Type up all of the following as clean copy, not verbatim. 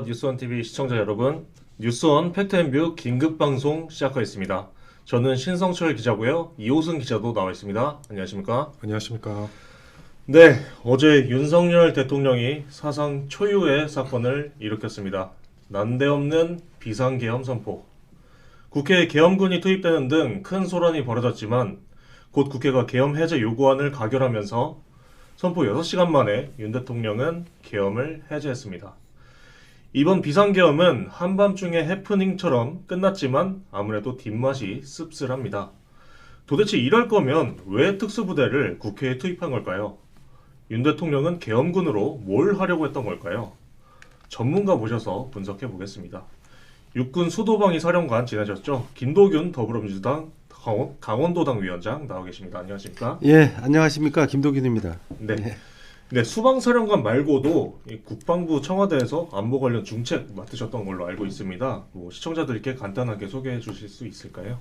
뉴스원TV 시청자 여러분, 뉴스원 팩트앤뷰 긴급방송 시작하겠습니다. 저는 신성철 기자고요. 이호승 기자도 나와 있습니다. 안녕하십니까? 안녕하십니까. 네, 어제 윤석열 대통령이 사상 초유의 사건을 일으켰습니다. 난데없는 비상계엄 선포. 국회에 계엄군이 투입되는 등 큰 소란이 벌어졌지만 곧 국회가 계엄 해제 요구안을 가결하면서 선포 6시간 만에 윤 대통령은 계엄을 해제했습니다. 이번 비상계엄은 한밤중의 해프닝처럼 끝났지만 아무래도 뒷맛이 씁쓸합니다. 도대체 이럴 거면 왜 특수부대를 국회에 투입한 걸까요? 윤 대통령은 계엄군으로 뭘 하려고 했던 걸까요? 전문가 모셔서 분석해 보겠습니다. 육군 수도방위 사령관 지내셨죠? 김도균 더불어민주당 강원도당 위원장 나와 계십니다. 안녕하십니까? 예, 안녕하십니까. 김도균입니다. 네. 네, 수방사령관 말고도 이 국방부 청와대에서 안보 관련 중책 맡으셨던 걸로 알고 있습니다. 시청자들께 간단하게 소개해 주실 수 있을까요?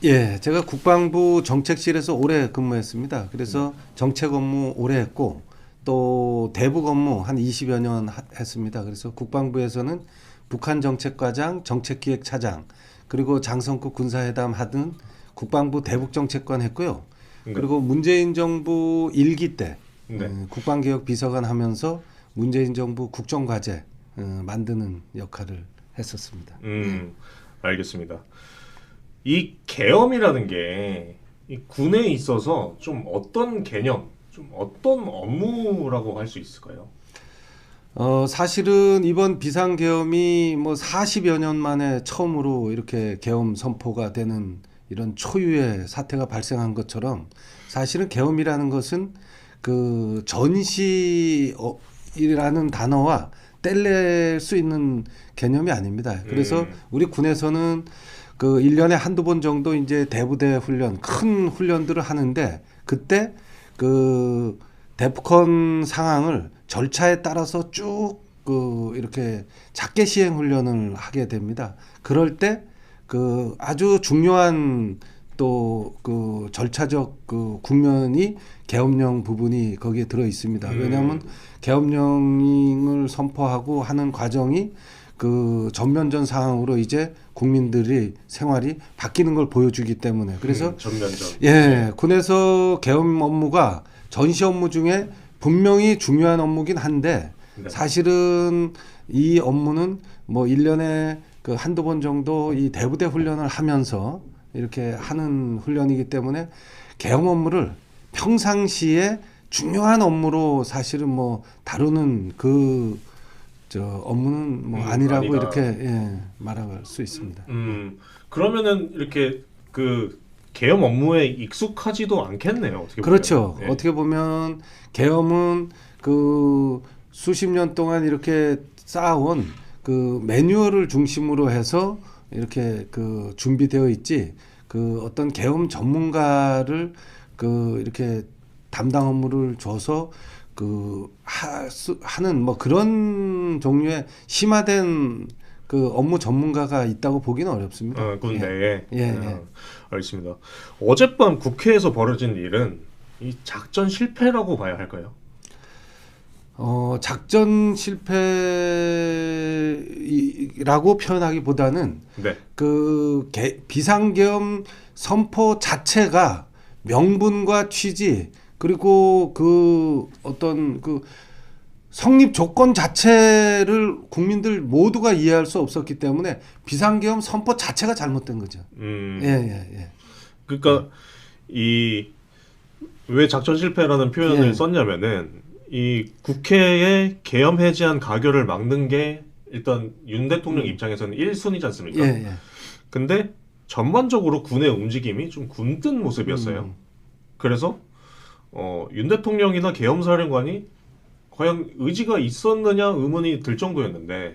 예, 제가 국방부 정책실에서 오래 근무했습니다. 그래서 정책 업무 오래 했고 또 대북 업무 한 20여 년 했습니다. 그래서 국방부에서는 북한 정책과장, 정책기획차장, 그리고 장성급 군사회담 하던 국방부 대북정책관 했고요. 그리고 문재인 정부 1기 때 국방개혁 비서관 하면서 문재인 정부 국정과제 만드는 역할을 했었습니다. 알겠습니다. 이 계엄이라는 게 이 군에 있어서 좀 어떤 개념, 좀 어떤 업무라고 할 수 있을까요? 사실은 이번 비상계엄이 뭐 40여 년 만에 처음으로 이렇게 계엄 선포가 되는 이런 초유의 사태가 발생한 것처럼 사실은 계엄이라는 것은 그 전시라는 단어와 뗄래일 수 있는 개념이 아닙니다. 그래서 우리 군에서는 그 1년에 한두 번 정도 이제 대부대 훈련, 큰 훈련들을 하는데 그때 그 데프콘 상황을 절차에 따라서 쭉 그 이렇게 작게 시행 훈련을 하게 됩니다. 그럴 때 그 아주 중요한 또 그 절차적 그 국면이 계엄령 부분이 거기에 들어 있습니다. 왜냐하면 계엄령을 선포하고 하는 과정이 그 전면전 상황으로 이제 국민들이 생활이 바뀌는 걸 보여주기 때문에 그래서 전면전. 예, 군에서 계엄 업무가 전시 업무 중에 분명히 중요한 업무긴 한데 사실은 이 업무는 뭐 1년에 그 한두 번 정도 이 대부대 훈련을 하면서 이렇게 하는 훈련이기 때문에 계엄 업무를 평상시에 중요한 업무로 사실은 뭐 다루는 그 저 업무는 뭐 아니라고 아니다. 이렇게 예, 말할 수 있습니다. 그러면은 이렇게 그 계엄 업무에 익숙하지도 않겠네요. 어떻게 그렇죠. 보면. 예. 어떻게 보면 계엄은 그 수십 년 동안 이렇게 쌓아온 그 매뉴얼을 중심으로 해서 이렇게 그 준비되어 있지 그 어떤 계엄 전문가를 그 이렇게 담당 업무를 줘서 그 하는 뭐 그런 종류의 심화된 그 업무 전문가가 있다고 보기는 어렵습니다. 군 내에. 예. 알겠습니다. 어젯밤 국회에서 벌어진 일은 이 작전 실패라고 봐야 할까요? 작전 실패라고 표현하기보다는 네. 그 비상계엄 선포 자체가 명분과 취지 그리고 그 어떤 그 성립 조건 자체를 국민들 모두가 이해할 수 없었기 때문에 비상계엄 선포 자체가 잘못된 거죠. 예. 그러니까 이 왜 작전 실패라는 표현을 썼냐면은 이 국회에 계엄 해제안 가결을 막는 게 일단 윤 대통령 입장에서는 1순위지 않습니까? 예. 근데 전반적으로 군의 움직임이 좀 굼뜬 모습이었어요. 그래서 윤 대통령이나 계엄사령관이 과연 의지가 있었느냐 의문이 들 정도였는데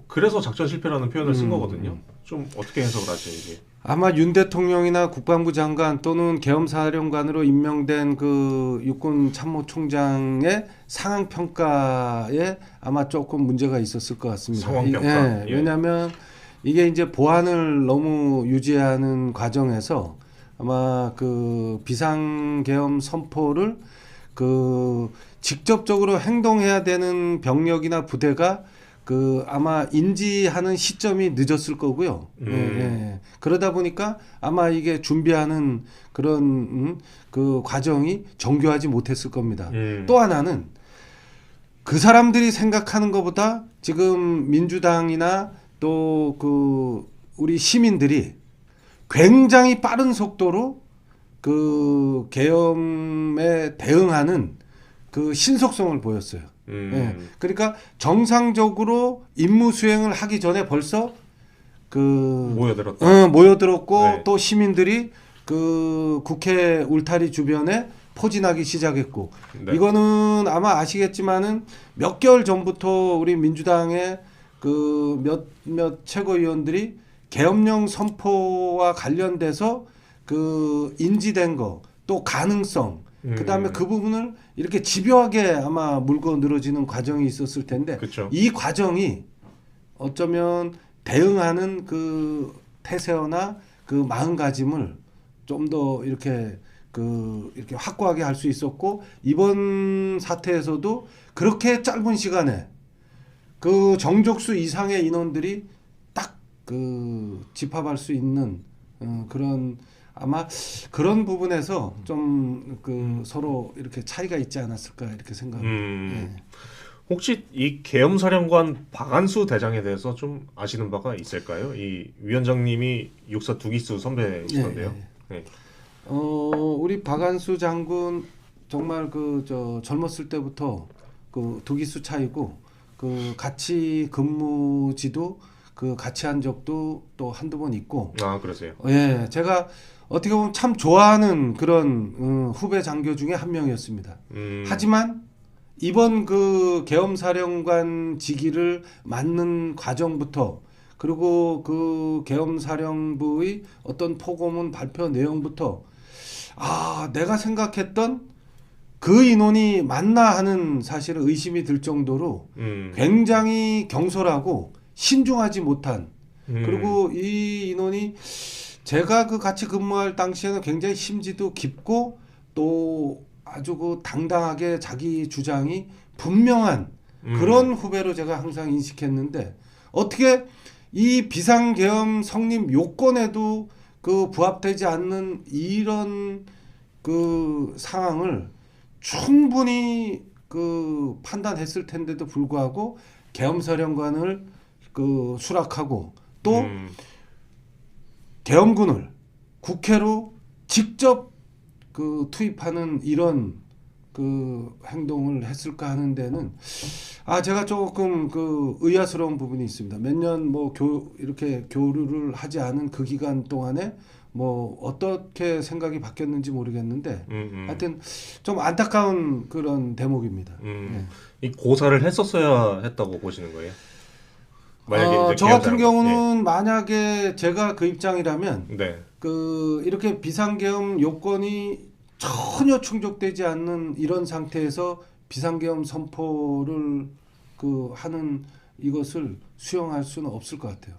그래서 작전 실패라는 표현을 쓴 거거든요. 좀 어떻게 해석을 하시는지. 아마 윤 대통령이나 국방부 장관 또는 계엄사령관으로 임명된 그 육군 참모총장의 상황 평가에 아마 조금 문제가 있었을 것 같습니다. 상황 평가. 왜냐하면 이게 이제 보안을 너무 유지하는 과정에서 아마 그 비상계엄 선포를 그 직접적으로 행동해야 되는 병력이나 부대가 그 아마 인지하는 시점이 늦었을 거고요. 그러다 보니까 아마 이게 준비하는 그런 그 과정이 정교하지 못했을 겁니다. 또 하나는 그 사람들이 생각하는 것보다 지금 민주당이나 또 그 우리 시민들이 굉장히 빠른 속도로 그 계엄에 대응하는 그 신속성을 보였어요. 그러니까 정상적으로 임무 수행을 하기 전에 벌써 그 모여들었고 네. 또 시민들이 그 국회 울타리 주변에 포진하기 시작했고 네. 이거는 아마 아시겠지만은 몇 개월 전부터 우리 민주당의 그 몇몇 최고위원들이 계엄령 선포와 관련돼서 그 인지된 거 또 가능성 그다음에 그 부분을 이렇게 집요하게 아마 물고 늘어지는 과정이 있었을 텐데 그쵸. 이 과정이 어쩌면 대응하는 그 태세어나 그 마음가짐을 좀 더 이렇게 이렇게 확고하게 할 수 있었고 이번 사태에서도 그렇게 짧은 시간에 그 정족수 이상의 인원들이 딱 그 집합할 수 있는 그런 아마 그런 부분에서 좀 그 서로 이렇게 차이가 있지 않았을까 이렇게 생각합니다. 예. 혹시 이 계엄사령관 박안수 대장에 대해서 좀 아시는 바가 있을까요? 이 위원장님이 육사 두기수 선배시던데요. 네. 우리 박안수 장군 정말 젊었을 때부터 그 두기수 차이고 그 같이 근무지도 그 같이 한 적도 또 한두 번 있고. 아, 그러세요? 예, 제가 어떻게 보면 참 좋아하는 그런 후배 장교 중에 한 명이었습니다. 하지만 이번 그 계엄사령관 직위를 맡는 과정부터 그리고 그 계엄사령부의 어떤 포고문 발표 내용부터 내가 생각했던 그 인원이 맞나 하는 사실은 의심이 들 정도로 굉장히 경솔하고 신중하지 못한 그리고 이 인원이 제가 그 같이 근무할 당시에는 굉장히 심지도 깊고 또 아주 그 당당하게 자기 주장이 분명한 그런 후배로 제가 항상 인식했는데 어떻게 이 비상계엄 성립 요건에도 그 부합되지 않는 이런 그 상황을 충분히 그 판단했을 텐데도 불구하고 계엄사령관을 그 수락하고 또 계엄군을 국회로 직접 그 투입하는 이런 그 행동을 했을까 하는 데는 제가 조금 그 의아스러운 부분이 있습니다. 몇 년 뭐 이렇게 교류를 하지 않은 그 기간 동안에 뭐 어떻게 생각이 바뀌었는지 모르겠는데 하여튼 좀 안타까운 그런 대목입니다. 네. 이 고사를 했었어야 했다고 보시는 거예요? 만약에 이제 저 같은 계엄사령관. 경우는 만약에 제가 그 입장이라면 네. 그 이렇게 비상계엄 요건이 전혀 충족되지 않는 이런 상태에서 비상계엄 선포를 그 하는 이것을 수용할 수는 없을 것 같아요.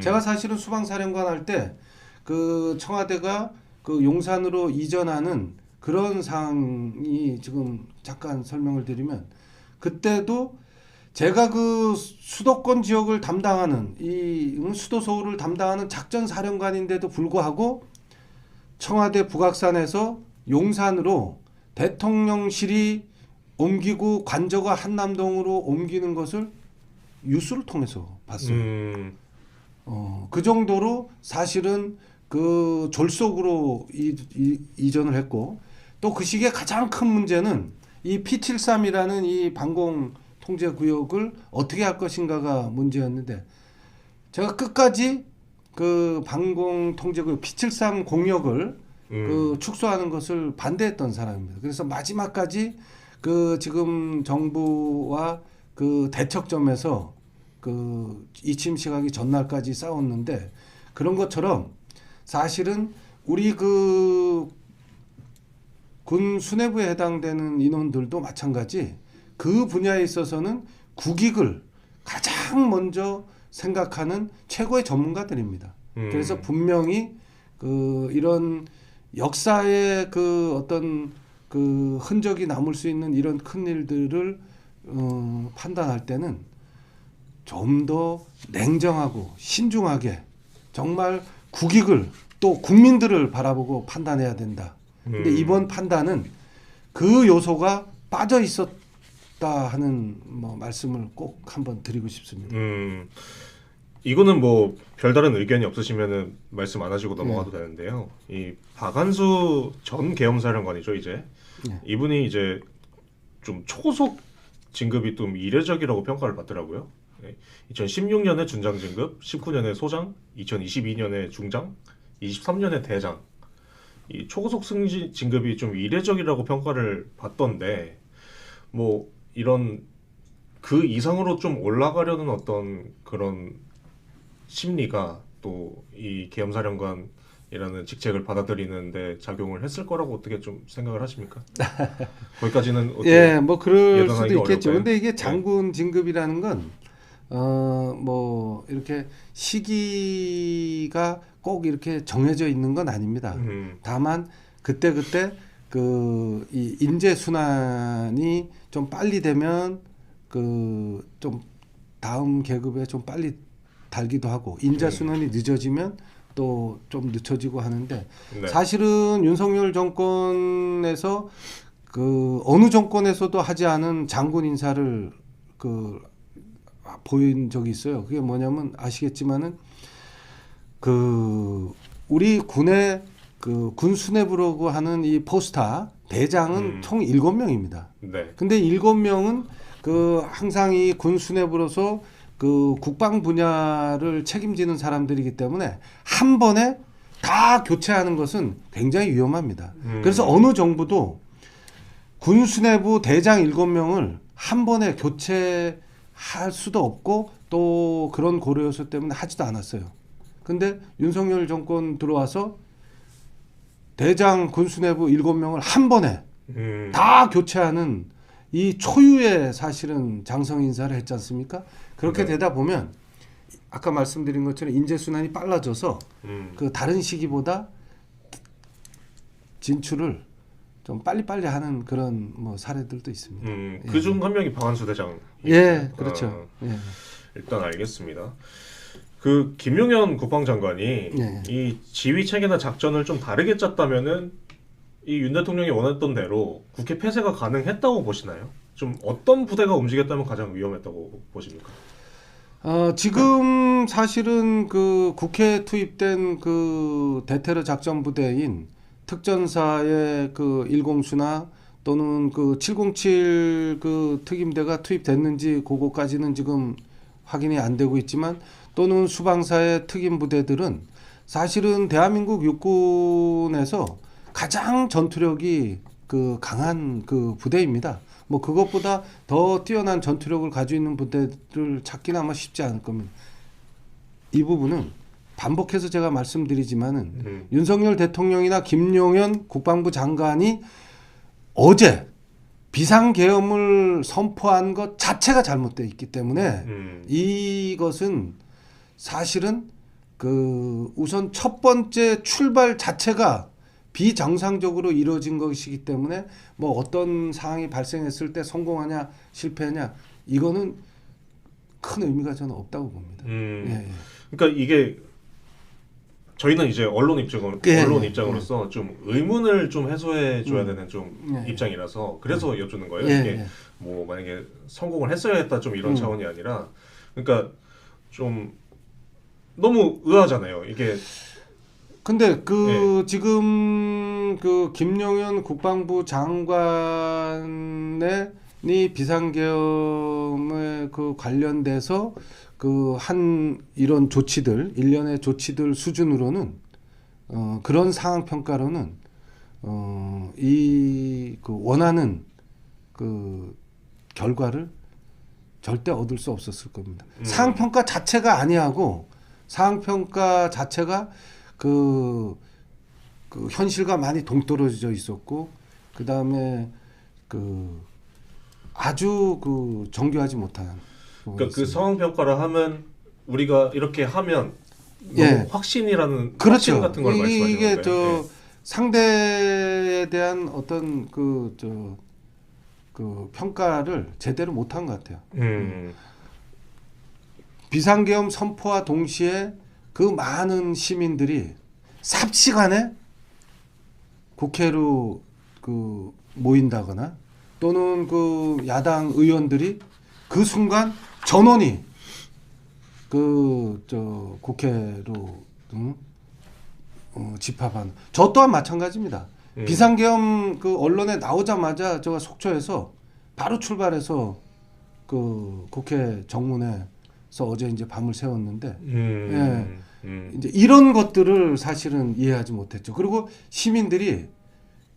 제가 사실은 수방사령관 할 때 그 청와대가 그 용산으로 이전하는 그런 상황이 지금 잠깐 설명을 드리면 그때도 제가 그 수도권 지역을 담당하는 이 수도 서울을 담당하는 작전사령관인데도 불구하고 청와대 북악산에서 용산으로 대통령실이 옮기고 관저가 한남동으로 옮기는 것을 뉴스를 통해서 봤어요. 그 정도로 사실은 그 졸속으로 이전을 했고 또 그 시기에 가장 큰 문제는 이 P73이라는 이 방공 통제 구역을 어떻게 할 것인가가 문제였는데 제가 끝까지 그 방공 통제 구역 P73 공역을 그 축소하는 것을 반대했던 사람입니다. 그래서 마지막까지 그 지금 정부와 그 대척점에서 그 이침식하기 전날까지 싸웠는데 그런 것처럼 사실은 우리 그 군 수뇌부에 해당되는 인원들도 마찬가지 그 분야에 있어서는 국익을 가장 먼저 생각하는 최고의 전문가들입니다. 그래서 분명히 그 이런 역사의 그 어떤 그 흔적이 남을 수 있는 이런 큰 일들을 판단할 때는 좀 더 냉정하고 신중하게 정말 국익을 또 국민들을 바라보고 판단해야 된다. 근데 이번 판단은 그 요소가 빠져 있었다 하는 뭐 말씀을 꼭 한번 드리고 싶습니다. 이거는 뭐 별다른 의견이 없으시면은 말씀 안 하시고 넘어가도 되는데요. 이 박한수 전 계엄사령관이죠, 이제. 이분이 이제 좀 초속 진급이 좀 이례적이라고 평가를 받더라고요. 2016년에 준장 진급, 19년에 소장, 2022년에 중장, 23년에 대장. 이 초고속 승진 진급이 좀 이례적이라고 평가를 받던데, 뭐 이런 그 이상으로 좀 올라가려는 어떤 그런 심리가 또 이 계엄사령관이라는 직책을 받아들이는데 작용을 했을 거라고 어떻게 좀 생각을 하십니까? 거기까지는 어떻게 예, 뭐 그럴 예단하기가 수도 있겠죠. 어려울까요? 근데 이게 장군 진급이라는 건 뭐 이렇게 시기가 꼭 이렇게 정해져 있는 건 아닙니다. 다만 그때 그 이 인재 순환이 좀 빨리 되면 그 좀 다음 계급에 좀 빨리 달기도 하고 인재 순환이 늦어지면 또 좀 늦춰지고 하는데 네. 사실은 윤석열 정권에서 그 어느 정권에서도 하지 않은 장군 인사를 그 보인 적이 있어요. 그게 뭐냐면 아시겠지만은 그 우리 군의 그 군 수뇌부라고 하는 이 포스타 대장은 총 7명입니다. 네. 근데 7명은 그 항상 이 군 수뇌부로서 그 국방 분야를 책임지는 사람들이기 때문에 한 번에 다 교체하는 것은 굉장히 위험합니다. 그래서 어느 정부도 군 수뇌부 대장 7명을 한 번에 교체할 수도 없고 또 그런 고려 요소 때문에 하지도 않았어요. 근데 윤석열 정권 들어와서 대장 군 수뇌부 7명을 한 번에 다 교체하는 이 초유의 사실은 장성 인사를 했지 않습니까? 그렇게 네. 되다 보면 아까 말씀드린 것처럼 인재 순환이 빨라져서 그 다른 시기보다 진출을 좀 빨리빨리 하는 그런 뭐 사례들도 있습니다. 그중 한 명이 박한수 대장. 예, 그렇죠. 예. 일단 알겠습니다. 그 김용현 국방장관이 예. 이 지휘 체계나 작전을 좀 다르게 짰다면은 이 윤 대통령이 원했던 대로 국회 폐쇄가 가능했다고 보시나요? 좀 어떤 부대가 움직였다면 가장 위험했다고 보십니까? 지금 사실은 그 국회에 투입된 그 대테러 작전 부대인 특전사의 그 1공수나 또는 그 707 그 특임대가 투입됐는지 그거까지는 지금 확인이 안 되고 있지만 또는 수방사의 특임 부대들은 사실은 대한민국 육군에서 가장 전투력이 그 강한 그 부대입니다. 뭐 그것보다 더 뛰어난 전투력을 가지고 있는 부대를 찾기는 아마 쉽지 않을 겁니다. 이 부분은 반복해서 제가 말씀드리지만은 윤석열 대통령이나 김용현 국방부 장관이 어제 비상계엄을 선포한 것 자체가 잘못되어 있기 때문에 이것은 사실은 그 우선 첫 번째 출발 자체가 비정상적으로 이루어진 것이기 때문에 뭐 어떤 상황이 발생했을 때 성공하냐 실패하냐 이거는 큰 의미가 저는 없다고 봅니다. 예. 그러니까 이게 저희는 이제 언론 입장으로서 좀 의문을 좀 해소해 줘야 되는 좀 입장이라서 그래서 여쭙는 거예요. 이게 뭐 만약에 성공을 했어야 했다 좀 이런 차원이 아니라 그러니까 좀 너무 의아하잖아요. 이게 근데 그 지금 그 김용현 국방부 장관의 비상계엄에 그 관련돼서 그 한 이런 조치들 일련의 조치들 수준으로는 그런 상황 평가로는 이 그 원하는 그 결과를 절대 얻을 수 없었을 겁니다. 상황 평가 자체가 아니하고 상황 평가 자체가 그 현실과 많이 동떨어져 있었고 그 다음에 그 아주 그 정교하지 못한 그러니까 그 상황 평가를 하면 우리가 이렇게 하면 너무 확신이라는 그렇죠. 확신 같은 걸 말씀하시는 이게 건가요? 상대에 대한 어떤 그 평가를 제대로 못한 것 같아요. 비상계엄 선포와 동시에 그 많은 시민들이 삽시간에 국회로 그 모인다거나 또는 그 야당 의원들이 그 순간 전원이 그 저 국회로 집합한 저 또한 마찬가지입니다. 비상계엄 그 언론에 나오자마자 제가 속초에서 바로 출발해서 그 국회 정문에서 어제 이제 밤을 새웠는데 이제 이런 것들을 사실은 이해하지 못했죠. 그리고 시민들이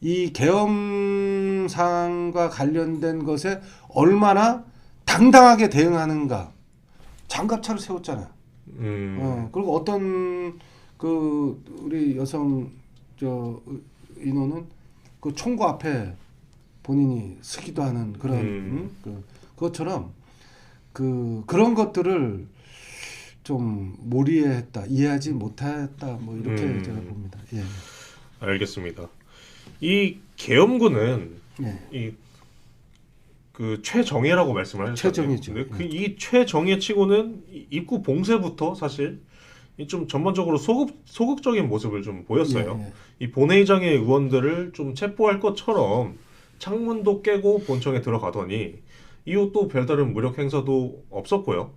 이 계엄 사항과 관련된 것에 얼마나 당당하게 대응하는가. 장갑차를 세웠잖아요. 그리고 어떤 그 우리 여성 저 인원은 그 총구 앞에 본인이 서기도 하는 그런 그것처럼 그런 것들을 좀 몰이했다, 이해하지 못했다, 뭐 이렇게 제가 봅니다. 예. 알겠습니다. 이 계엄군은 예. 그 최정예라고 말씀을 하셨잖아요. 최정예죠. 근데 이 최정예 치고는 입구 봉쇄부터 사실 좀 전반적으로 소극적인 모습을 좀 보였어요. 예. 이 본회의장의 의원들을 좀 체포할 것처럼 창문도 깨고 본청에 들어가더니 이후 또 별다른 무력 행사도 없었고요.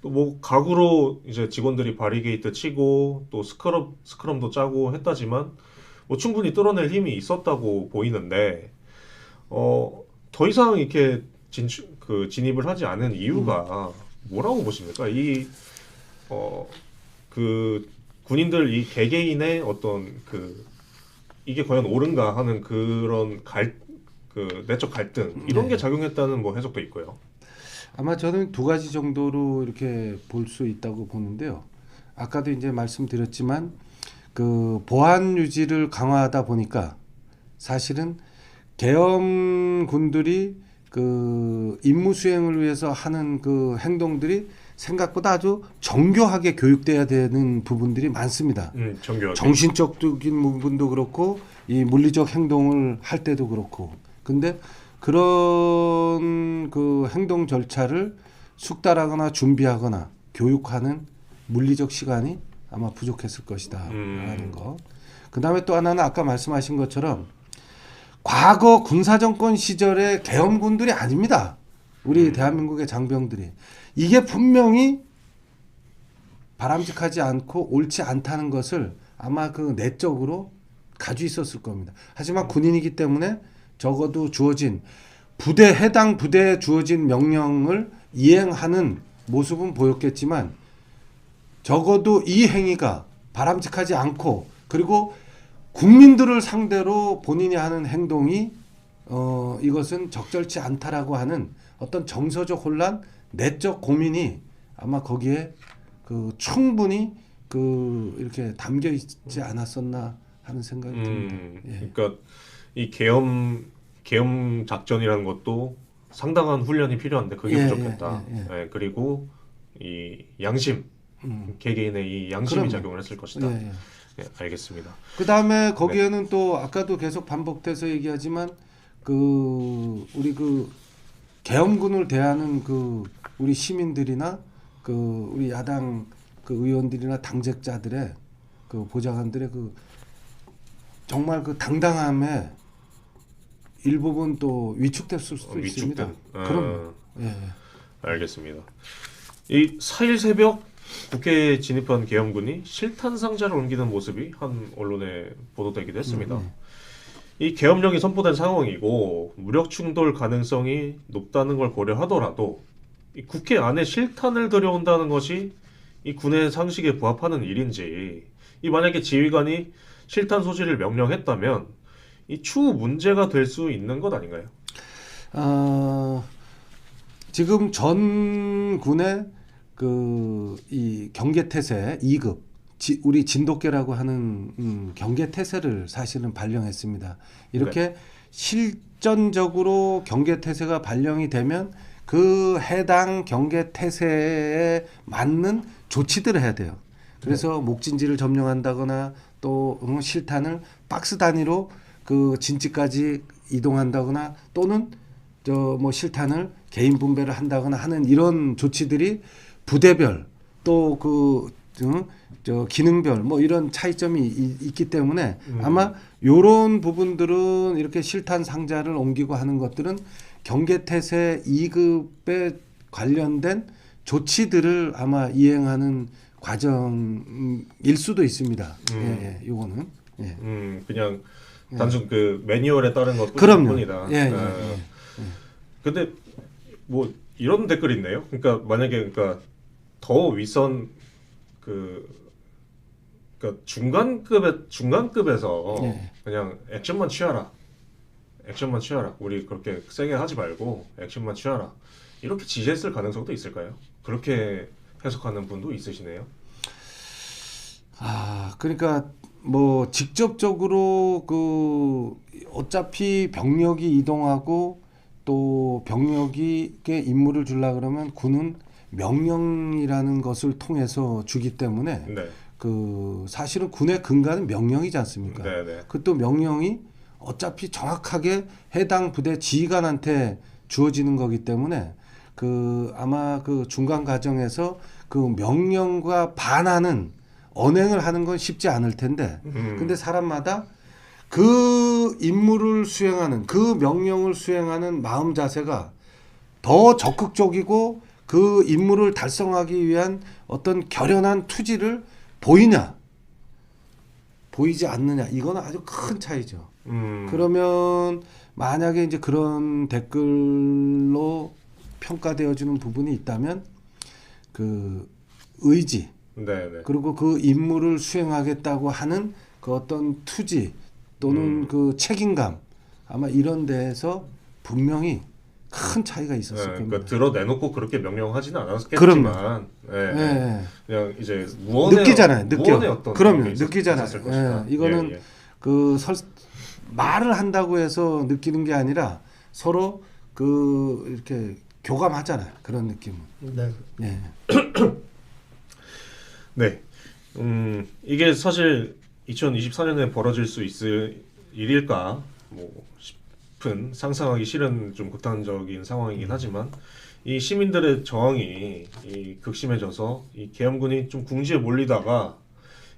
또 뭐 가구로 이제 직원들이 바리게이트 치고 또 스크럼도 짜고 했다지만 뭐 충분히 뚫어낼 힘이 있었다고 보이는데 더 이상 이렇게 진입을 하지 않은 이유가 뭐라고 보십니까? 그 군인들 이 개개인의 어떤 이게 과연 옳은가 하는 그런 내적 갈등 이런 게 작용했다는 뭐 해석도 있고요. 아마 저는 두 가지 정도로 이렇게 볼 수 있다고 보는데요. 아까도 이제 말씀드렸지만 그 보안 유지를 강화하다 보니까 사실은 계엄군들이 그 임무 수행을 위해서 하는 그 행동들이 생각보다 아주 정교하게 교육돼야 되는 부분들이 많습니다. 정교하게. 정신적인 부분도 그렇고 이 물리적 행동을 할 때도 그렇고. 근데 그런 그 행동 절차를 숙달하거나 준비하거나 교육하는 물리적 시간이 아마 부족했을 것이다 라는 거. 그다음에 또 하나는 아까 말씀하신 것처럼 과거 군사정권 시절의 계엄군들이 아닙니다. 우리 대한민국의 장병들이. 이게 분명히 바람직하지 않고 옳지 않다는 것을 아마 그 내적으로 가지고 있었을 겁니다. 하지만 군인이기 때문에 적어도 주어진 해당 부대에 주어진 명령을 이행하는 모습은 보였겠지만 적어도 이 행위가 바람직하지 않고 그리고 국민들을 상대로 본인이 하는 행동이 이것은 적절치 않다라고 하는 어떤 정서적 혼란, 내적 고민이 아마 거기에 충분히 이렇게 담겨 있지 않았었나 하는 생각이 듭니다. 예. 그러니까 이 계엄 작전이라는 것도 상당한 훈련이 필요한데 그게 부족했다. 예, 그리고 이 양심, 개개인의 이 양심이 작용을 했을 것이다. 예, 알겠습니다. 그 다음에 거기에는 또 아까도 계속 반복돼서 얘기하지만 우리 계엄군을 대하는 우리 시민들이나 우리 야당 의원들이나 당직자들의 보좌관들의 정말 당당함에 일부분 또 위축됐을 수도 있습니다. 그럼 알겠습니다. 이 4일 새벽 국회에 진입한 계엄군이 실탄 상자를 옮기는 모습이 한 언론에 보도되기도 했습니다. 이 계엄령이 선포된 상황이고 무력 충돌 가능성이 높다는 걸 고려하더라도 이 국회 안에 실탄을 들여온다는 것이 이 군의 상식에 부합하는 일인지 만약에 지휘관이 실탄 소지를 명령했다면 이 추후 문제가 될 수 있는 것 아닌가요? 지금 전 군의 이 경계태세 2급 우리 진돗개라고 하는 경계태세를 사실은 발령했습니다. 이렇게 실전적으로 경계태세가 발령이 되면 그 해당 경계태세에 맞는 조치들을 해야 돼요. 그래서 목진지를 점령한다거나 또 실탄을 박스 단위로 진지까지 이동한다거나 또는 실탄을 개인 분배를 한다거나 하는 이런 조치들이 부대별 또 저 기능별 뭐 이런 차이점이 있기 때문에 아마 요런 부분들은 이렇게 실탄 상자를 옮기고 하는 것들은 경계태세 2급에 관련된 조치들을 아마 이행하는 과정일 수도 있습니다. 예, 요거는. 예. 그냥 단순 그 매뉴얼에 따른 그럼요. 것뿐이다. 예. 근데 뭐 이런 댓글이 있네요. 그러니까 만약에 그러니까 더 윗선 그러니까 중간급에서 예. 그냥 액션만 취하라. 액션만 취하라. 우리 그렇게 세게 하지 말고 액션만 취하라. 이렇게 지시했을 가능성도 있을까요? 그렇게 해석하는 분도 있으시네요. 그러니까 뭐 직접적으로 그 어차피 병력이 이동하고 또 병력에게 임무를 주려 그러면 군은 명령이라는 것을 통해서 주기 때문에 네. 그 사실은 군의 근간은 명령이지 않습니까? 네네. 그 또 명령이 어차피 정확하게 해당 부대 지휘관한테 주어지는 거기 때문에 그 아마 그 중간 과정에서 그 명령과 반하는 언행을 하는 건 쉽지 않을 텐데 근데 사람마다 그 임무를 수행하는 그 명령을 수행하는 마음 자세가 더 적극적이고 그 임무를 달성하기 위한 어떤 결연한 투지를 보이냐 보이지 않느냐 이거는 아주 큰 차이죠. 그러면 만약에 이제 그런 댓글로 평가되어지는 부분이 있다면 그 의지 네네. 그리고 그 임무를 수행하겠다고 하는 그 어떤 투지 또는 그 책임감 아마 이런 데에서 분명히 큰 차이가 있었을 겁니다. 그러니까 드러내놓고 그렇게 명령하지는 않았겠지만, 그냥 이제 느끼잖아요. 무언의 어떤 그럼요. 있었을 느끼잖아요. 것이다. 이거는 그 말을 한다고 해서 느끼는 게 아니라 서로 그 이렇게 교감하잖아요. 그런 느낌은. 네. 예. 네. 이게 사실 2024년에 벌어질 수 있을 일일까 뭐 싶은 상상하기 싫은 좀 극단적인 상황이긴 하지만 이 시민들의 저항이 이 극심해져서 이 계엄군이 좀 궁지에 몰리다가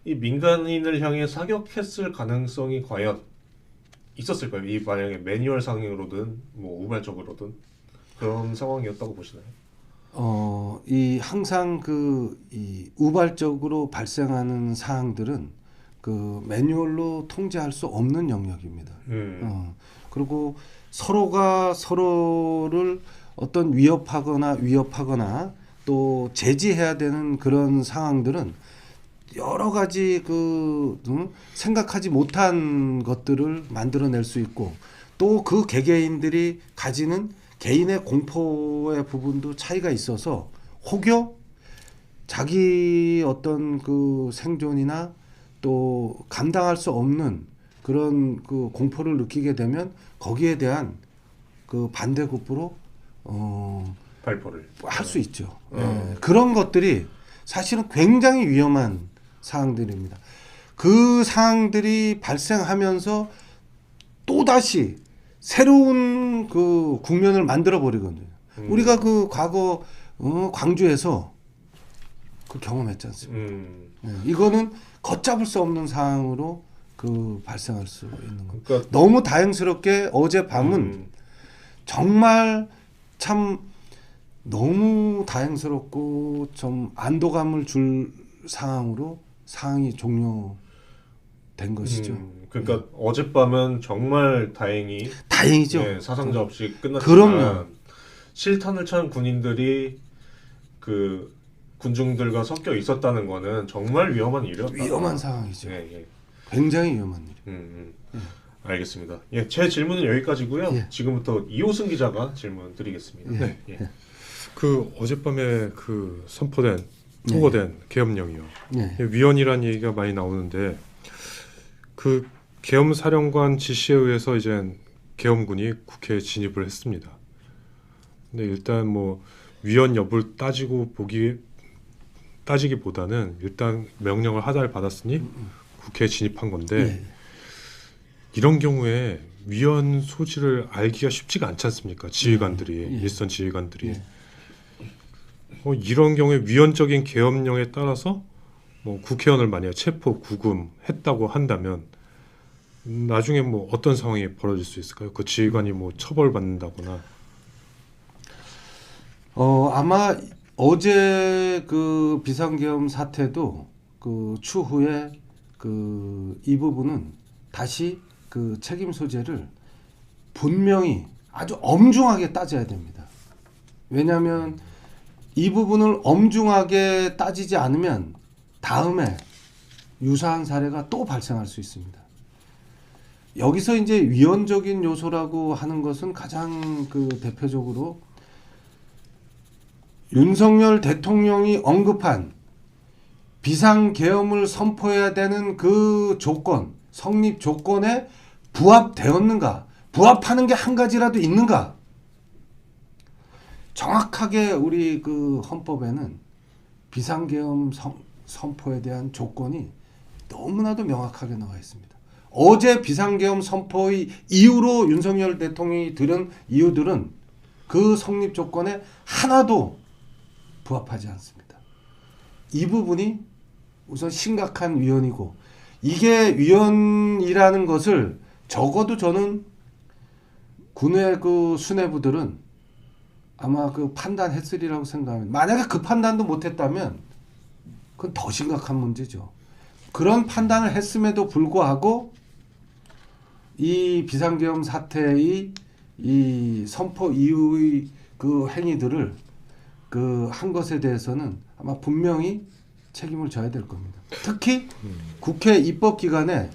이 민간인을 향해 사격했을 가능성이 과연 있었을까요? 이 만약에 매뉴얼 상으로든 뭐 우발적으로든 그런 상황이었다고 보시나요? 이 항상 이 우발적으로 발생하는 사항들은 그 매뉴얼로 통제할 수 없는 영역입니다. 그리고 서로가 서로를 어떤 위협하거나 또 제지해야 되는 그런 상황들은 여러 가지 생각하지 못한 것들을 만들어낼 수 있고 또 그 개개인들이 가지는 개인의 공포의 부분도 차이가 있어서 혹여 자기 어떤 그 생존이나 또 감당할 수 없는 그런 그 공포를 느끼게 되면 거기에 대한 그 반대급부로 발포를 할 수 있죠. 그런 것들이 사실은 굉장히 위험한 사항들입니다. 그 사항들이 발생하면서 또다시 새로운 그 국면을 만들어 버리거든요. 우리가 그 과거 광주에서 그 경험했지 않습니까? 이거는 걷잡을 수 없는 상황으로 그 발생할 수 있는 겁니다. 그러니까 너무 다행스럽게 어젯밤은 정말 참 너무 다행스럽고 좀 안도감을 줄 상황이 종료된 것이죠. 그러니까 어젯밤은 정말 다행이죠. 네, 사상자 없이 끝났지만 그럼요. 실탄을 찬 군인들이 그 군중들과 섞여 있었다는 거는 정말 위험한 일이었다. 위험한 상황이죠. 예. 굉장히 위험한 일. 알겠습니다. 예, 제 질문은 여기까지고요. 예. 지금부터 이호승 기자가 질문 드리겠습니다. 예. 예. 그 어젯밤에 그 선포된 통보된 계엄령이요. 예. 위헌이라는 얘기가 많이 나오는데 그 계엄 사령관 지시에 의해서 이제 계엄군이 국회에 진입을 했습니다. 근데 일단 뭐 위헌 여부를 따지기보다는 일단 명령을 하달 받았으니 국회에 진입한 건데 예. 이런 경우에 위헌 소지를 알기가 쉽지가 않지 않습니까? 지휘관들이 예. 일선 지휘관들이. 예. 이런 경우에 위헌적인 계엄령에 따라서 뭐 국회의원을 만약 체포 구금했다고 한다면 나중에 뭐 어떤 상황이 벌어질 수 있을까요? 그 지휘관이 뭐 처벌받는다거나. 아마 어제 그 비상계엄 사태도 그 추후에 그 이 부분은 다시 그 책임 소재를 분명히 아주 엄중하게 따져야 됩니다. 왜냐하면 이 부분을 엄중하게 따지지 않으면 다음에 유사한 사례가 또 발생할 수 있습니다. 여기서 이제 위헌적인 요소라고 하는 것은 가장 그 대표적으로 윤석열 대통령이 언급한 비상계엄을 선포해야 되는 그 조건, 성립 조건에 부합되었는가? 부합하는 게 한 가지라도 있는가? 정확하게 우리 그 헌법에는 비상계엄 선포에 대한 조건이 너무나도 명확하게 나와 있습니다. 어제 비상계엄 선포의 이유로 윤석열 대통령이 들은 이유들은 그 성립 조건에 하나도 부합하지 않습니다. 이 부분이 우선 심각한 위헌이고, 이게 위헌이라는 것을 적어도 저는 군의 그 수뇌부들은 아마 그 판단했으리라고 생각합니다. 만약에 그 판단도 못했다면 그건 더 심각한 문제죠. 그런 판단을 했음에도 불구하고 이 비상계엄 사태의 이 선포 이후의 그 행위들을 그 한 것에 대해서는 아마 분명히 책임을 져야 될 겁니다. 특히 국회 입법기관에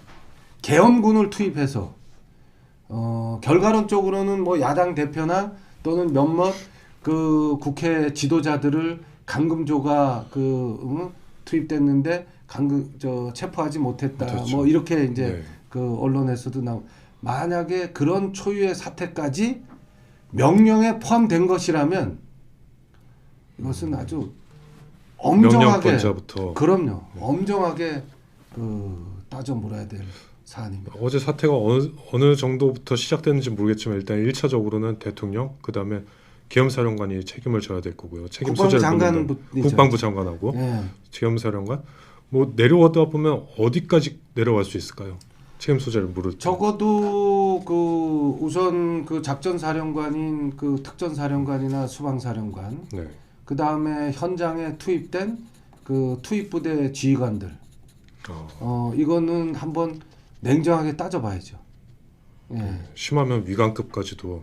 계엄군을 투입해서 결과론적으로는 뭐 야당 대표나 또는 몇몇 그 국회 지도자들을 감금조가 투입됐는데 체포하지 못했다. 그렇죠. 뭐 이렇게 이제 네. 그 언론에서도 만약에 그런 초유의 사태까지 명령에 포함된 것이라면 이것은 아주 엄정하게 명령권자부터. 그럼요. 엄정하게 따져 물어야 될 사안입니다. 어제 사태가 어느 정도부터 시작됐는지 모르겠지만 일단 1차적으로는 대통령, 그다음에 계엄사령관이 책임을 져야 될 거고요. 책임 소재를 묻는 국방부 장관하고 네. 계엄사령관. 뭐 내려오다 보면 어디까지 내려갈 수 있을까요? 책임 소재를 물을 때. 적어도 우선 그 작전사령관인 그 특전사령관이나 수방사령관, 네. 그 다음에 현장에 투입된 그 투입부대 지휘관들, 이거는 한번 냉정하게 따져봐야죠. 예. 심하면 위관급까지도.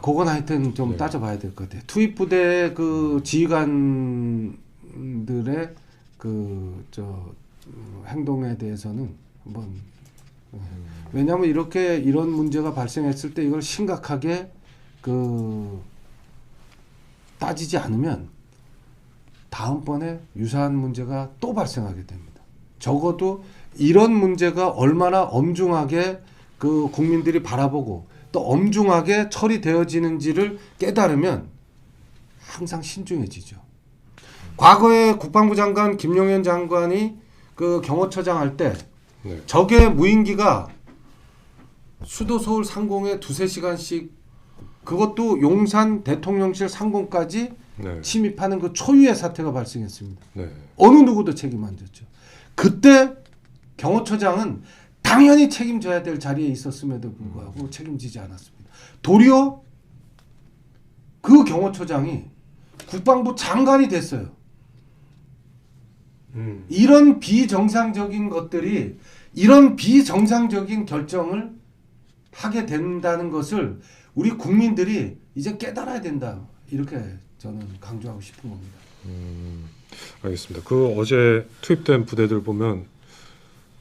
그건 하여튼 좀 네. 따져봐야 될 것 같아요. 투입부대 그 지휘관들의 행동에 대해서는 한번 왜냐하면 이런 문제가 발생했을 때 이걸 심각하게 따지지 않으면 다음번에 유사한 문제가 또 발생하게 됩니다. 적어도 이런 문제가 얼마나 엄중하게 그 국민들이 바라보고 또 엄중하게 처리되어지는지를 깨달으면 항상 신중해지죠. 과거에 국방부 장관 김용현 장관이 그 경호처장 할 때 네. 적의 무인기가 수도 서울 상공에 2-3시간씩 그것도 용산 대통령실 상공까지 네. 침입하는 그 초유의 사태가 발생했습니다. 네. 어느 누구도 책임 안 졌죠. 그때 경호처장은 당연히 책임져야 될 자리에 있었음에도 불구하고 책임지지 않았습니다. 도리어 그 경호처장이 국방부 장관이 됐어요. 이런 비정상적인 것들이 이런 비정상적인 결정을 하게 된다는 것을 우리 국민들이 이제 깨달아야 된다. 이렇게 저는 강조하고 싶은 겁니다. 알겠습니다. 그 어제 투입된 부대들 보면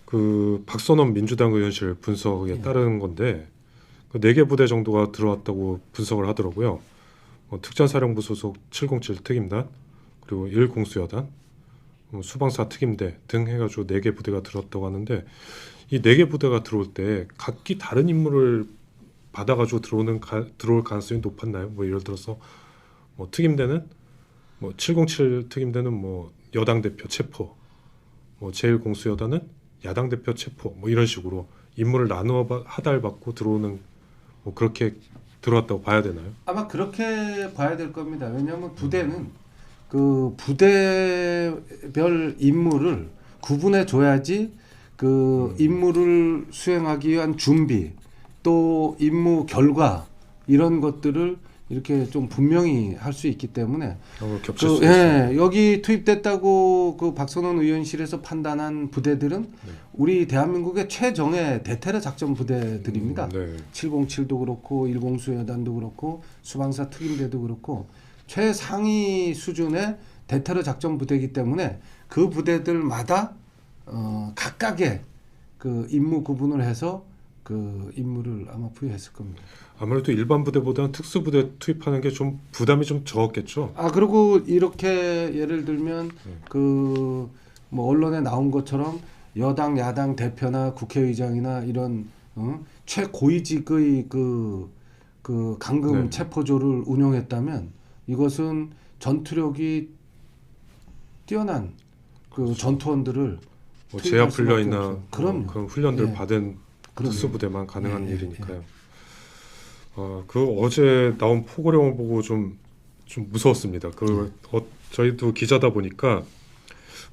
그 박선원 민주당 의원실 분석에 따른 건데 그 4개 부대 정도가 들어왔다고 분석을 하더라고요. 특전사령부 소속 707 특임단, 그리고 1 공수여단, 수방사 특임대 등 해가지고 4개 부대가 들어왔다고 하는데 이 4개 부대가 들어올 때 각기 다른 임무를 받아가지고 들어올 가능성이 높았나요? 뭐 예를 들어서 뭐 특임대는 707 특임대는 뭐 여당 대표 체포, 뭐 제1 공수여단은 야당 대표 체포, 뭐 이런 식으로 임무를 나누어 하달받고 들어오는 뭐 그렇게 들어왔다고 봐야 되나요? 아마 그렇게 봐야 될 겁니다. 왜냐하면 부대는 그 부대별 임무를 구분해 줘야지 그 임무를 수행하기 위한 준비 또 임무 결과 이런 것들을 이렇게 좀 분명히 할 수 있기 때문에 겹칠 그, 수 있어요. 예, 여기 투입됐다고 그 박선원 의원실에서 판단한 부대들은 우리 대한민국의 최정예 대테러 작전 부대들입니다. 네. 707도 그렇고 1공수여단도 그렇고 수방사 특임대도 그렇고 최상위 수준의 대테러 작전 부대이기 때문에 그 부대들마다 각각의 그 임무 구분을 해서 그 임무를 아마 부여했을 겁니다. 아무래도 일반 부대보다는 특수부대 투입하는 게 좀 부담이 좀 적었겠죠. 아 그리고 이렇게 예를 들면 그 뭐 언론에 나온 것처럼 여당 야당 대표나 국회의장이나 이런 최고위직의 그 강금 네. 체포조를 운영했다면 이것은 전투력이 뛰어난 그 전투원들을 뭐 투입할 제압 수밖에 훈련이나 없어요. 그럼요. 그런 훈련들 예. 받은 그럼요. 특수부대만 가능한 예, 예, 일이니까요. 그 어제 나온 포고령을 보고 좀 무서웠습니다. 저희도 기자다 보니까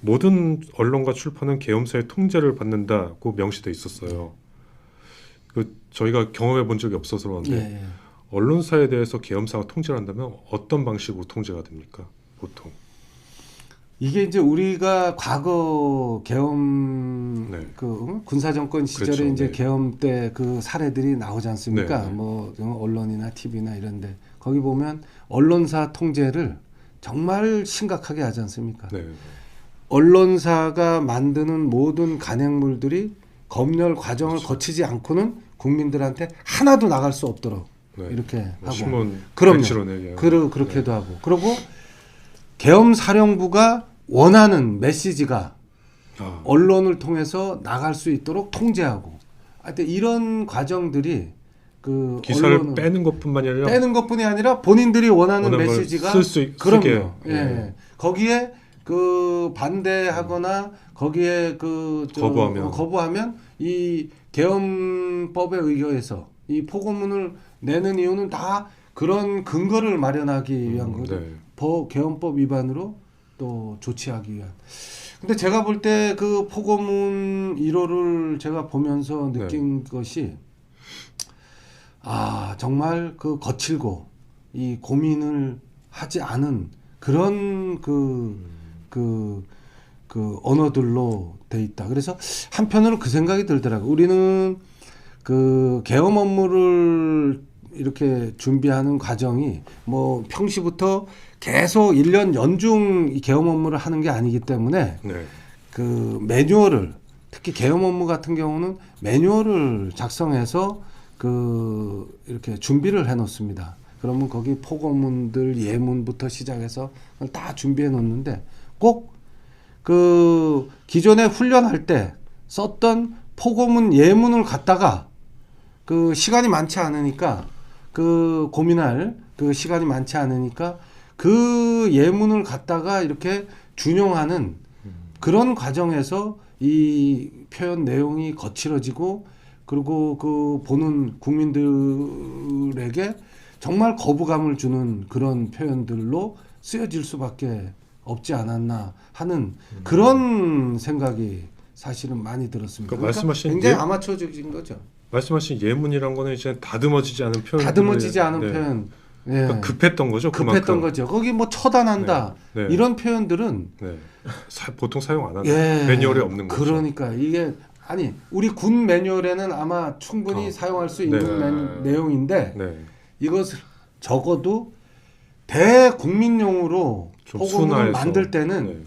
모든 언론과 출판은 계엄사의 통제를 받는다고 명시돼 있었어요. 저희가 경험해 본 적이 없어서 그런데 예, 예. 언론사에 대해서 계엄사가 통제를 한다면 어떤 방식으로 통제가 됩니까? 보통. 이게 이제 우리가 과거 계엄 네. 그 군사 정권 시절에 그렇죠. 이제 네. 계엄 때 그 사례들이 나오지 않습니까? 네, 네. 뭐 언론이나 TV나 이런데 거기 보면 언론사 통제를 정말 심각하게 하지 않습니까? 네. 언론사가 만드는 모든 간행물들이 검열 과정을 그렇죠. 거치지 않고는 국민들한테 하나도 나갈 수 없도록 네. 이렇게 뭐 하고 신문 그럼요. 백지로 내게 그렇게도 하고 그리고 계엄 사령부가 원하는 메시지가 언론을 통해서 나갈 수 있도록 통제하고 하여튼 이런 과정들이 그 기사를 언론을 빼는 것뿐만이 아니라 빼는 것뿐이 아니라 본인들이 원하는 원하는 걸 메시지가 쓰게. 그럼요. 예. 예. 거기에 그 반대하거나 거기에 거부하면 이 계엄법에 의거해서 이 포고문을 내는 이유는 다 그런 근거를 마련하기 위한 거죠. 네. 계엄법 위반으로 또 조치하기 위한. 근데 제가 볼 때 그 포고문 1호를 제가 보면서 느낀 것이 정말 그 거칠고 이 고민을 하지 않은 그런 그 언어들로 돼 있다. 그래서 한편으로 그 생각이 들더라고요. 우리는 그 계엄 업무를 이렇게 준비하는 과정이 뭐 평시부터 계속 1년 연중 이 계엄 업무를 하는 게 아니기 때문에 네. 그 매뉴얼을 특히 계엄 업무 같은 경우는 매뉴얼을 작성해서 그 이렇게 준비를 해 놓습니다. 그러면 거기 포고문들 예문부터 시작해서 다 준비해 놓는데 꼭 그 기존에 훈련할 때 썼던 포고문 예문을 갖다가 그 시간이 많지 않으니까 그 고민할 그 시간이 많지 않으니까 그 예문을 갖다가 이렇게 준용하는 그런 과정에서 이 표현 내용이 거칠어지고 그리고 그 보는 국민들에게 정말 거부감을 주는 그런 표현들로 쓰여질 수밖에 없지 않았나 하는 그런 생각이 사실은 많이 들었습니다. 그러니까 말씀하신 굉장히 아마추어적인 거죠. 말씀하신 예문이란 거는 이제 다듬어지지 않은 표현. 다듬어지지 않은 네. 표현. 예. 그러니까 급했던 거죠. 급했던 그만큼. 거죠. 거기 뭐 처단한다 네. 네. 이런 표현들은 네. 보통 사용 안 하는 예, 매뉴얼에 없는 거죠. 그러니까 이게 아니 우리 군 매뉴얼에는 아마 충분히 사용할 수 있는 내용인데 네. 이것을 적어도 대국민용으로 좀 포고문을 순화해서. 만들 때는 네.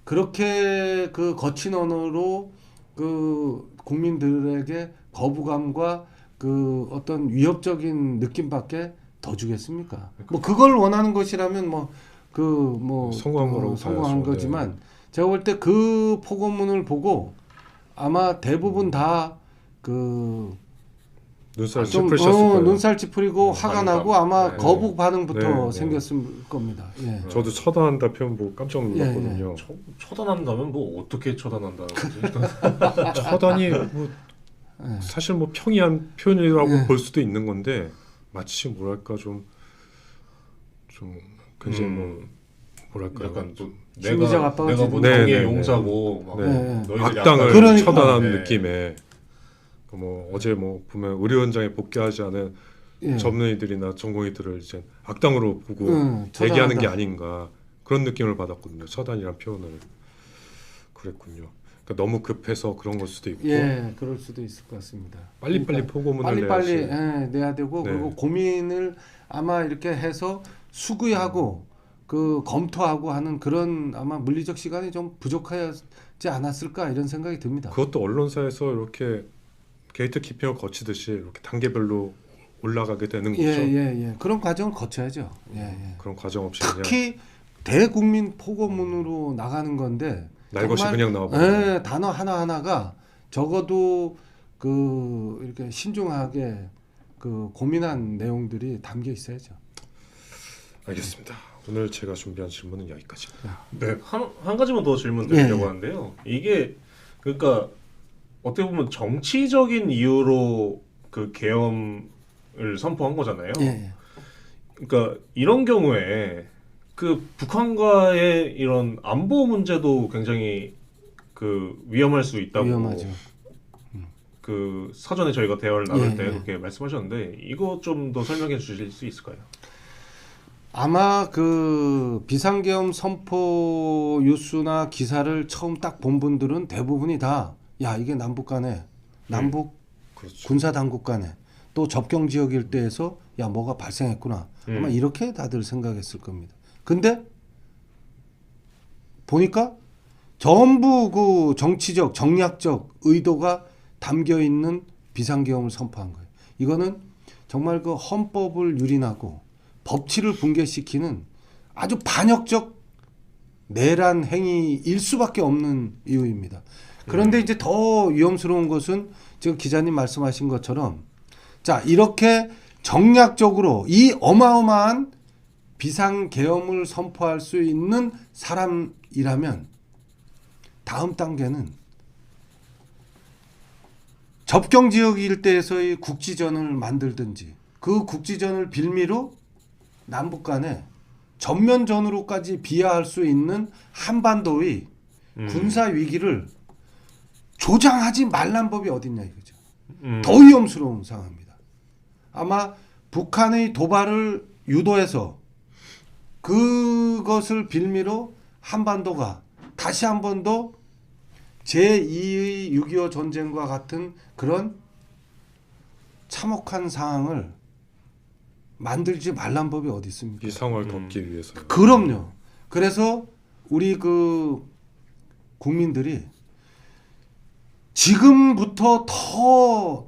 그렇게 그 거친 언어로 그 국민들에게 거부감과 그 어떤 위협적인 느낌밖에 더 주겠습니까? 뭐 그걸 원하는 것이라면 성공한 거라고 성공한 봐야죠. 거지만 네. 제가 볼 때 그 포고문을 보고 아마 대부분 다 그 눈살 좀 찌푸리셨을 거예요. 눈살 찌푸리고 화가 반감. 나고 아마 네. 거부 반응부터 네, 네. 생겼을 겁니다. 예. 저도 처단한다 표현 보고 깜짝 놀랐거든요. 처단한다면 뭐 어떻게 처단한다는 거지? 처단이 뭐 예. 사실 뭐 평이한 표현이라고 네. 볼 수도 있는 건데 마치 뭐랄까 좀 굉장히 뭐 뭐랄까 약간 또 심리적 압박을 내가 주는 보통의 네, 용사고 막 네. 너희들이 악당을 그러니까. 처단한 네. 느낌의 뭐 어제 뭐 보면 의료 현장에 복귀하지 않은 예. 젊은이들이나 전공의들을 이제 악당으로 보고 처단한다. 얘기하는 게 아닌가 그런 느낌을 받았거든요. 처단이란 표현을 그랬군요. 그러니까 너무 급해서 그런 걸 수도 있고 예, 그럴 수도 있을 것 같습니다. 빨리빨리 그러니까 포고문을 빨리 내야지. 내야 되고 네. 그리고 고민을 아마 이렇게 해서 수구하고 그 검토하고 하는 그런 아마 물리적 시간이 좀 부족하지 않았을까 이런 생각이 듭니다. 그것도 언론사에서 이렇게 게이트 키핑을 거치듯이 이렇게 단계별로 올라가게 되는 거죠. 예. 그런 과정을 거쳐야죠. 예. 그런 과정 없이 그냥 특히 대국민 포고문으로 나가는 건데 날것이 정말, 그냥 나와버리는 예, 단어 하나하나가 적어도 그 이렇게 신중하게 그 고민한 내용들이 담겨 있어야죠. 알겠습니다. 오늘 제가 준비한 질문은 여기까지입니다. 네, 한 가지만 더 질문 드리려고 예. 하는데요. 이게 그러니까 어떻게 보면 정치적인 이유로 그 계엄을 선포한 거잖아요. 예. 그러니까 이런 경우에 그 북한과의 이런 안보 문제도 굉장히 그 위험할 수 있다고 위험하죠. 그 사전에 저희가 대화를 나눌 예, 때 예. 그렇게 말씀하셨는데 이거 좀 더 설명해 주실 수 있을까요? 아마 그 비상계엄 선포 뉴스나 기사를 처음 딱 본 분들은 대부분이 다 야 이게 남북 간에 남북 그렇죠. 군사 당국 간에 또 접경 지역 일대에서 야 뭐가 발생했구나 아마 이렇게 다들 생각했을 겁니다. 근데 보니까 전부 그 정치적 정략적 의도가 담겨 있는 비상계엄을 선포한 거예요. 이거는 정말 그 헌법을 유린하고 법치를 붕괴시키는 아주 반역적 내란 행위일 수밖에 없는 이유입니다. 그런데 이제 더 위험스러운 것은 지금 기자님 말씀하신 것처럼 자 이렇게 정략적으로 이 어마어마한 비상계엄을 선포할 수 있는 사람이라면 다음 단계는 접경 지역 일대에서의 국지전을 만들든지 그 국지전을 빌미로 남북 간에 전면전으로까지 비하할 수 있는 한반도의 군사 위기를 조장하지 말란 법이 어딨냐 이거죠. 더 위험스러운 상황입니다. 아마 북한의 도발을 유도해서 그것을 빌미로 한반도가 다시 한 번 더 제2의 6.25 전쟁과 같은 그런 참혹한 상황을 만들지 말란 법이 어디 있습니까? 이 상황을 덮기 위해서. 그럼요. 그래서 우리 그 국민들이 지금부터 더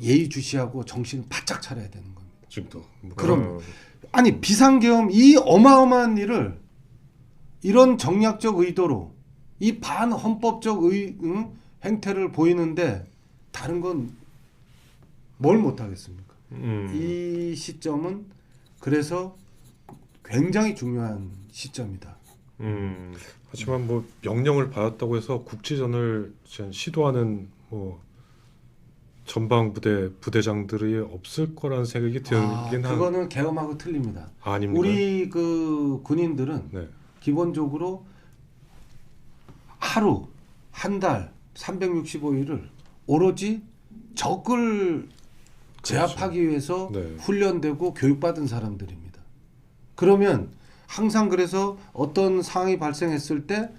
예의주시하고 정신을 바짝 차려야 되는 겁니다. 지금도. 그럼 아니 비상계엄 이 어마어마한 일을 이런 정략적 의도로 이 반헌법적 행태를 보이는데 다른 건 뭘 못하겠습니까? 이 시점은 그래서 굉장히 중요한 시점이다. 하지만 뭐 명령을 받았다고 해서 국지전을 시도하는 뭐 전방 부대장들이 없을 거라는 생각이 들긴 그거는 계엄하고 틀립니다. 아닙니다. 우리 그 군인들은 네. 기본적으로 하루 한 달 365일을 오로지 적을 제압하기 위해서 네. 훈련되고 교육받은 사람들입니다. 그러면 항상 그래서 어떤 상황이 발생했을 때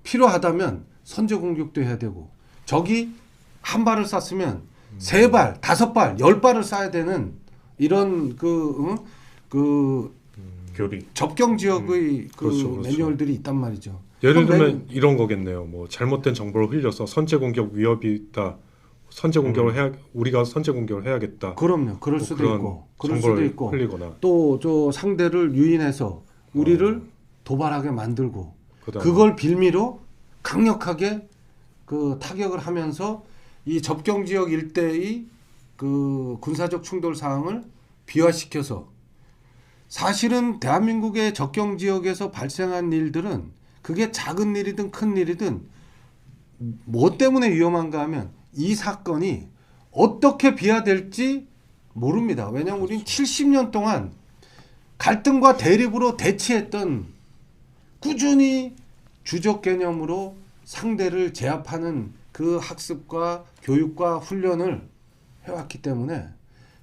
필요하다면 선제 공격도 해야 되고 적이 한 발을 쐈으면 세 발, 다섯 발, 10발을 쏴야 되는 이런 그 교리. 접경 지역의 그 그렇죠. 매뉴얼들이 있단 말이죠. 예를 그럼 들면 이런 거겠네요. 뭐 잘못된 정보를 흘려서 선제 공격 위협이 있다. 선제 공격을 우리가 선제 공격을 해야겠다. 그럼요. 그럴 뭐 수도 그런 있고, 그럴 정보를 수도 있고, 흘리거나 또 저 상대를 유인해서 우리를 도발하게 만들고, 그다음에 그걸 빌미로 강력하게 그 타격을 하면서 이 접경 지역 일대의 그 군사적 충돌 상황을 비화시켜서 사실은 대한민국의 접경 지역에서 발생한 일들은 그게 작은 일이든 큰 일이든 뭐 때문에 위험한가 하면 이 사건이 어떻게 비화될지 모릅니다. 왜냐하면 우리는 70년 동안 갈등과 대립으로 대치했던 꾸준히 주적 개념으로 상대를 제압하는 그 학습과 교육과 훈련을 해왔기 때문에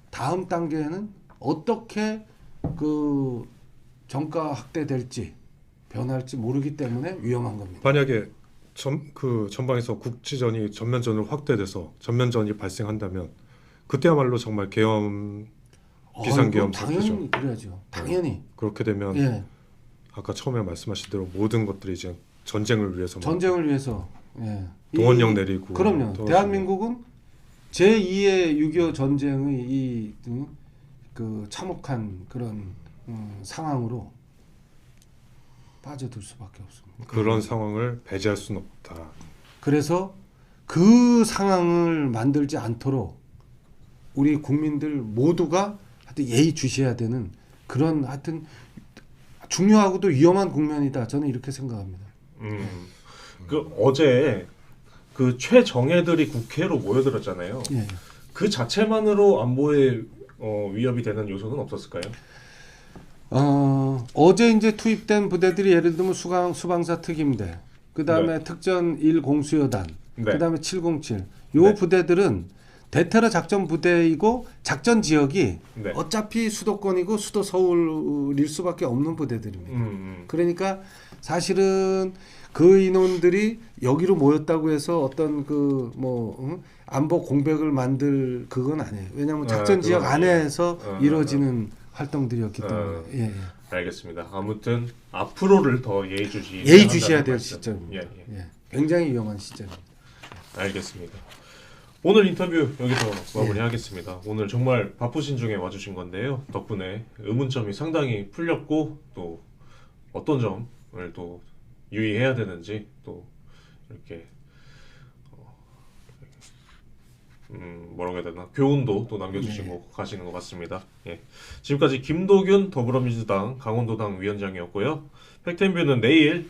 다음 단계에는 어떻게 그 정가 확대될지 변할지 모르기 때문에 위험한 겁니다. 만약에 그 전방에서 국지전이 전면전으로 확대돼서 전면전이 발생한다면 그때야말로 정말 계엄 비상계엄 그럼 당연히 사태죠. 그래야죠. 당연히. 그렇게 되면 예. 아까 처음에 말씀하신 대로 모든 것들이 이제 전쟁을 위해서 전쟁을 위해서. 예. 동원령 내리고 그럼요. 떨어지고. 대한민국은 제2의 6.25 전쟁의 그 참혹한 그런 상황으로 빠져들 수밖에 없습니다. 그런 상황을 배제할 수는 없다. 그래서 그 상황을 만들지 않도록 우리 국민들 모두가 하여튼 예의주시해야 되는 그런 하여튼 중요하고도 위험한 국면이다. 저는 이렇게 생각합니다. 그 어제 그 최정예들이 국회로 모여들었잖아요. 예. 그 자체만으로 안보에 위협이 되는 요소는 없었을까요? 어제 이제 투입된 부대들이 예를 들면 수방사 특임대, 그 다음에 특전 1 공수여단, 네. 그 다음에 707. 요 네. 부대들은 대테러 작전 부대이고 작전 지역이 네. 어차피 수도권이고 수도 서울일 수밖에 없는 부대들입니다. 그러니까 사실은 그 인원들이 여기로 모였다고 해서 어떤 그 안보 공백을 만들 그건 아니에요. 왜냐하면 작전 지역 그건 안에서 이루어지는 활동들이었기 때문에. 예, 예. 알겠습니다. 아무튼 앞으로를 더 예의주시해야 될 시점입니다. 예, 예. 예. 굉장히 위험한 시점입니다. 알겠습니다. 오늘 인터뷰 여기서 마무리하겠습니다. 오늘 정말 바쁘신 중에 와주신 건데요. 덕분에 의문점이 상당히 풀렸고 또 어떤 점을 또 유의해야 되는지 또 이렇게 뭐라고 해야 되나 교훈도 또 남겨주시고 가시는 것 같습니다. 예. 지금까지 김도균 더불어민주당 강원도당 위원장이었고요. 팩트앤뷰는 내일